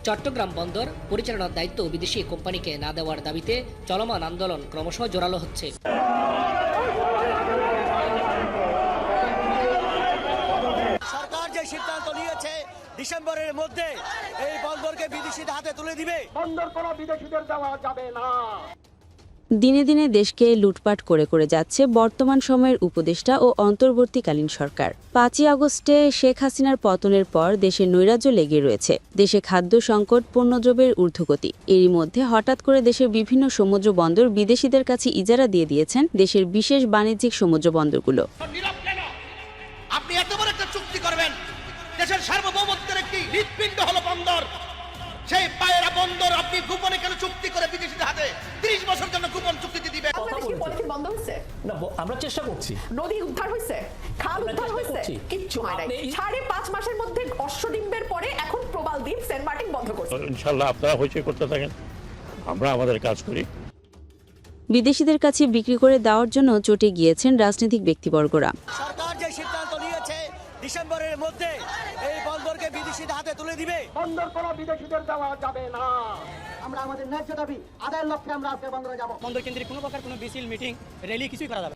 চট্টগ্রাম বন্দর পরিচালনার দায়িত্ব বিদেশি কোম্পানিকে না দেওয়ার দাবিতে চলমান আন্দোলন ক্রমশ জোরালো হচ্ছে। সরকার যে সিদ্ধান্ত নিয়েছে ডিসেম্বরের মধ্যে এই বন্দরকে বিদেশিদের হাতে তুলে দিবে, বন্দর কোনো বিদেশিদের দেওয়া যাবে না। দিনে দিনে দেশকে লুটপাট করে করে যাচ্ছে বর্তমান সময়ের উপদেষ্টা ও অন্তর্বর্তীকালীন সরকার। 5ই আগস্টে শেখ হাসিনার পতনের পর দেশে নৈরাজ্য লেগে রয়েছে। দেশে খাদ্য সংকট, পণ্যদ্রব্যের ঊর্ধ্বগতি। এরই মধ্যে হঠাৎ করে দেশের বিভিন্ন সমুদ্র বন্দর বিদেশিদের কাছে ইজারা দিয়ে দিয়েছেন দেশের বিশেষ বাণিজ্যিক সমুদ্র বন্দরগুলো। আপনি এত বড় একটা চুক্তি করবেন, দেশের সার্বভৌমত্বের একটি হৃৎপিণ্ড হলো বন্দর, সেই পায়রা বন্দর আপনি গোপনে কেন চুক্তি করে বিদেশিদের হাতে 30 বছর জন্য গোপন চুক্তি দিবেন? বন্ধ হয়েছে না, আমরা চেষ্টা করছি। নদী উদ্ধার হয়েছে, খাল উদ্ধার হয়েছে, কিচ্ছু হয় নাই। 5.5 মাসের মধ্যে অশ্বডিম্বের পরে এখন প্রবাল দ্বীপ, সেন্ট মার্টিন বন্ধ করছে। ইনশাআল্লাহ আপনারা হইচই করতে থাকেন, আমরা আমাদের কাজ করি। বিদেশিদের কাছে বিক্রি করে দেওয়ার জন্য চটে গিয়েছেন রাজনৈতিক ব্যক্তিবর্গরা। সরকার যে সিদ্ধান্ত নিয়েছে ডিসেম্বরের মধ্যে এই বন্দরকে বিদেশিদের হাতে তুলে দিবে, বন্দর কোনো বিদেশিদের দেওয়া যাবে না। আমরা আমাদের ন্যায্য দাবি আদায়ের লক্ষ্যে আমরা আজকে বন্দরে যাব। বন্দর কেন্দ্রে কোনো প্রকার কোনো মিছিল, মিটিং, র্যালি কিছুই করা যাবে।